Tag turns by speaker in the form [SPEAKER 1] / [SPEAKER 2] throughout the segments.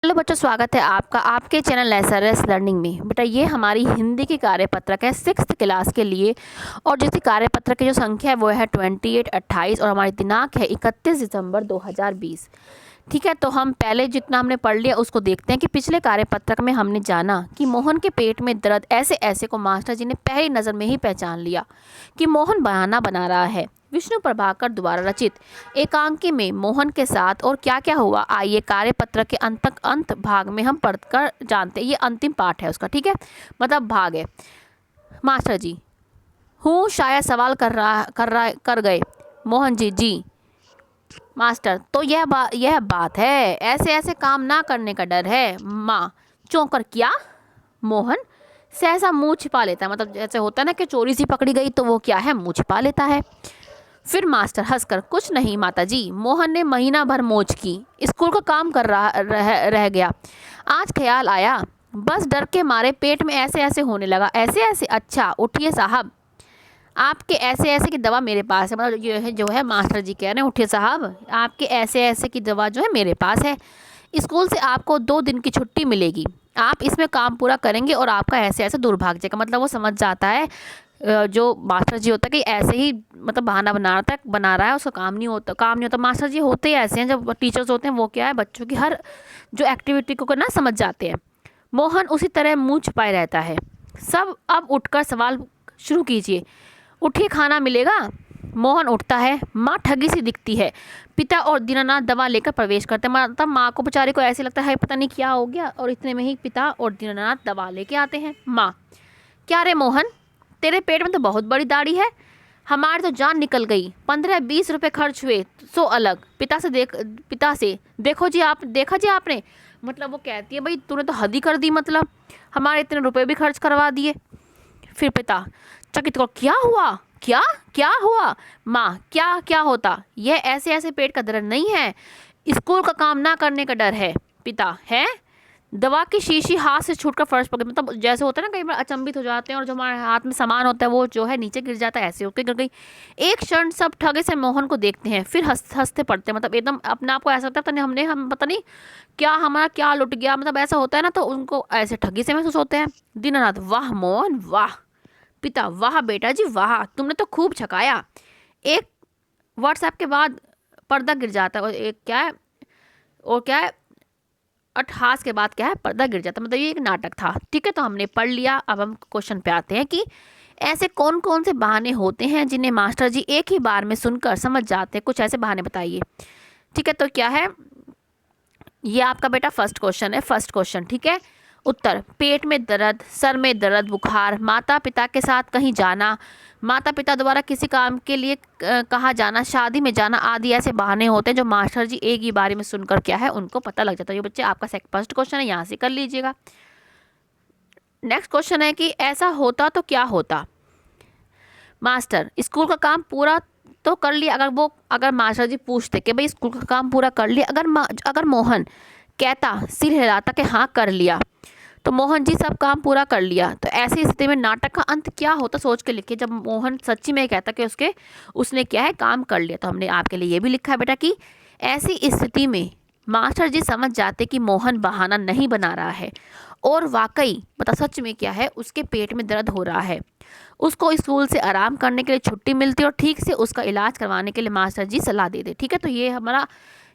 [SPEAKER 1] Hello बच्चों, स्वागत है आपका आपके चैनल एसआरएस लर्निंग में। बेटा ये हमारी हिंदी की कार्यपत्रक है 6th क्लास के लिए, और जिसकी कार्यपत्रक की जो संख्या है वो है 28 और हमारी दिनांक है 31 दिसंबर 2020। ठीक है, तो हम पहले जितना हमने पढ़ लिया उसको देखते हैं कि पिछले कार्यपत्रक में हमने जाना कि मोहन के पेट में दर्द ऐसे ऐसे को मास्टर जी ने पहली नज़र में ही पहचान लिया कि मोहन बहाना बना रहा है। विष्णु प्रभाकर द्वारा रचित एकांकी में मोहन के साथ और क्या क्या हुआ, आइए कार्यपत्रक के अंत भाग में हम पढ़कर जानते हैं। ये अंतिम पाठ है उसका, ठीक है, मतलब भाग है। मास्टर जी हूँ शायद सवाल कर गए। मोहन जी जी। मास्टर तो यह बात है, ऐसे ऐसे काम ना करने का डर है। माँ चौंकर क्या? मोहन सहसा मुंह छिपा लेता है, मतलब जैसे होता है ना कि चोरी सी पकड़ी गई तो वो क्या है, मुंह छिपा लेता है। फिर मास्टर हंसकर कुछ नहीं माताजी। मोहन ने महीना भर मौज की, स्कूल का काम कर रह गया। आज ख्याल आया, बस डर के मारे पेट में ऐसे ऐसे होने लगा। ऐसे ऐसे? अच्छा उठिए साहब, आपके ऐसे ऐसे की दवा मेरे पास है। मतलब ये है जो है मास्टर जी कह रहे हैं, उठिए साहब आपके ऐसे ऐसे की दवा जो है मेरे पास है। स्कूल से आपको 2 दिन की छुट्टी मिलेगी, आप इसमें काम पूरा करेंगे और आपका ऐसे ऐसे दूर भाग जाएगा। मतलब वो समझ जाता है जो मास्टर जी होता है कि ऐसे ही मतलब बहाना बना रहा है, उसका काम नहीं होता। मास्टर जी होते ही ऐसे हैं, जब टीचर्स होते हैं वो क्या है, बच्चों की हर जो एक्टिविटी को ना समझ जाते हैं। मोहन उसी तरह मुंह छुपाए रहता है। सब अब उठकर सवाल शुरू कीजिए। उठिए खाना मिलेगा। मोहन उठता है। माँ ठगी सी दिखती है। पिता और दीनानाथ दवा लेकर प्रवेश करते हैं। मतलब माँ को बेचारे को ऐसे लगता है पता नहीं क्या हो गया, और इतने में ही पिता और दीनानाथ दवा लेके आते हैं। माँ क्या रे मोहन, तेरे पेट में तो बहुत बड़ी दाढ़ी है, हमारी तो जान निकल गई। 15-20 रुपए खर्च हुए सो अलग। पिता से देखा जी आपने। मतलब वो कहती है भाई तूने तो हद ही कर दी, मतलब हमारे इतने रुपए भी खर्च करवा दिए। फिर पिता चकित को क्या हुआ, क्या क्या हुआ? माँ क्या क्या होता, यह ऐसे ऐसे पेट का दर्द नहीं है, स्कूल का काम ना करने का डर है। पिता है? दवा की शीशी हाथ से छूटकर फर्श पर, मतलब जैसे होता है ना कई बार अचंभित हो जाते हैं और जो हमारे हाथ में सामान होता है वो जो है नीचे गिर जाता है, ऐसे होकर गिर गई। एक क्षण सब ठगे से मोहन को देखते हैं, फिर हंसते पड़ते हैं। मतलब एकदम अपने आप को ऐसा लगता है हम पता नहीं क्या हमारा क्या लुट गया, मतलब ऐसा होता है ना, तो उनको ऐसे ठगी से महसूस होते हैं। दीनानाथ वाह मोहन वाह। पिता वाह बेटा जी वाह, तुमने तो खूब छकाया। एक व्हाट्सएप के बाद पर्दा गिर जाता है, और एक क्या है अट्ठास के बाद क्या है, पर्दा गिर जाता है। मतलब ये एक नाटक था। ठीक है, तो हमने पढ़ लिया। अब हम क्वेश्चन पे आते हैं कि ऐसे कौन कौन से बहाने होते हैं जिन्हें मास्टर जी एक ही बार में सुनकर समझ जाते हैं। कुछ ऐसे बहाने बताइए। ठीक है, तो क्या है, ये आपका बेटा फर्स्ट क्वेश्चन है। फर्स्ट क्वेश्चन ठीक है। उत्तर पेट में दर्द, सर में दर्द, बुखार, माता पिता के साथ कहीं जाना, माता पिता द्वारा किसी काम के लिए कहा जाना, शादी में जाना आदि ऐसे बहाने होते हैं जो मास्टर जी एक ही बारे में सुनकर क्या है उनको पता लग जाता है। ये बच्चे आपका फर्स्ट क्वेश्चन है, यहाँ से कर लीजिएगा। नेक्स्ट क्वेश्चन है कि ऐसा होता तो क्या होता। मास्टर स्कूल का काम पूरा तो कर लिया। अगर मास्टर जी पूछते कि भाई स्कूल का काम पूरा कर लिया, अगर मोहन कहता सिर हिलाता कि हाँ कर लिया, तो मोहन जी सब काम पूरा कर लिया, तो ऐसी स्थिति में नाटक का अंत क्या होता सोच के लिखिए। जब मोहन सच्ची में कहता कि उसने क्या है काम कर लिया, तो हमने आपके लिए ये भी लिखा है बेटा कि ऐसी स्थिति में मास्टर जी समझ जाते कि मोहन बहाना नहीं बना रहा है और वाकई मतलब सच में क्या है उसके पेट में दर्द हो रहा है। उसको स्कूल से आराम करने के लिए छुट्टी मिलती है और ठीक से उसका इलाज करवाने के लिए मास्टर जी सलाह दे दे। ठीक है, तो ये हमारा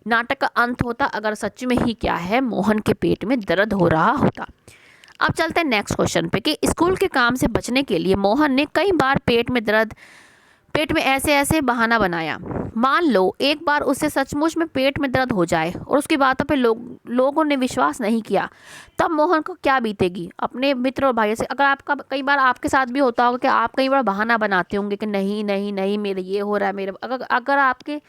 [SPEAKER 1] नाटक का अंत होता अगर सच में ही क्या है मोहन के पेट में दर्द हो रहा होता। अब चलते हैं नेक्स्ट क्वेश्चन पे कि स्कूल के काम से बचने के लिए मोहन ने कई बार पेट में ऐसे ऐसे बहाना बनाया। मान लो एक बार उससे सचमुच में पेट में दर्द हो जाए और उसकी बातों पे लोगों ने विश्वास नहीं किया, तब मोहन को क्या बीतेगी अपने मित्र और भाइयों से। अगर आपका कई बार आपके साथ भी होता होगा कि आप कई बार बहाना बनाते होंगे कि नहीं नहीं नहीं मेरे ये हो रहा है मेरे, अगर आपके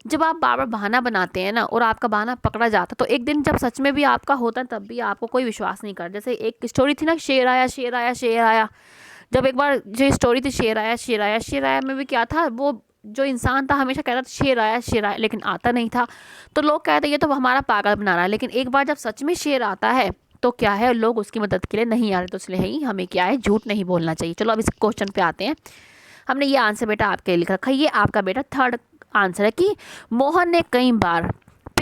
[SPEAKER 1] जब आप बार बार बहाना बनाते हैं ना और आपका बहाना पकड़ा जाता तो एक दिन जब सच में भी आपका होता है तब भी आपको कोई विश्वास नहीं करता। जैसे एक स्टोरी थी ना, शेर आया शेर आया शेर आया। जब एक बार जो स्टोरी थी शेर आया शेर आया शेर आया में भी क्या था, वो जो इंसान था हमेशा कहता था शेर आया लेकिन आता नहीं था, तो लोग कहते ये तो हमारा पागल बना रहा है। लेकिन एक बार जब सच में शेर आता है तो क्या है लोग उसकी मदद के लिए नहीं आ रहे, तो इसलिए ही हमें क्या है झूठ नहीं बोलना चाहिए। चलो अब इस क्वेश्चन पे आते हैं। हमने ये आंसर बेटा आपके लिए लिखा रखा है। ये आपका बेटा थर्ड आंसर है कि मोहन ने कई बार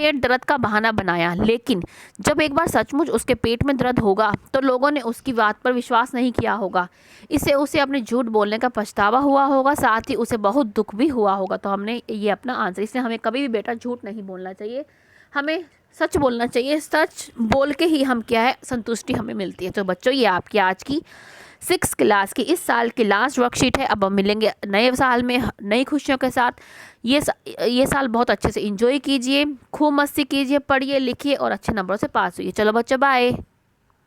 [SPEAKER 1] पेट दर्द का बहाना बनाया, लेकिन जब एक बार सचमुच उसके पेट में दर्द होगा तो लोगों ने उसकी बात पर विश्वास नहीं किया होगा। इससे उसे अपने झूठ बोलने का पछतावा हुआ होगा, साथ ही उसे बहुत दुख भी हुआ होगा। तो हमने ये अपना आंसर, इसलिए हमें कभी भी बेटा झूठ नहीं बोलना चाहिए, हमें सच बोलना चाहिए। सच बोल के ही हम क्या है, संतुष्टि हमें मिलती है। तो बच्चों, ये आपकी आज की 6th क्लास की इस साल की लास्ट वर्कशीट है। अब हम मिलेंगे नए साल में नई खुशियों के साथ। ये साल बहुत अच्छे से एंजॉय कीजिए, खूब मस्ती कीजिए, पढ़िए लिखिए और अच्छे नंबरों से पास हुई। चलो बच्चों, बाय।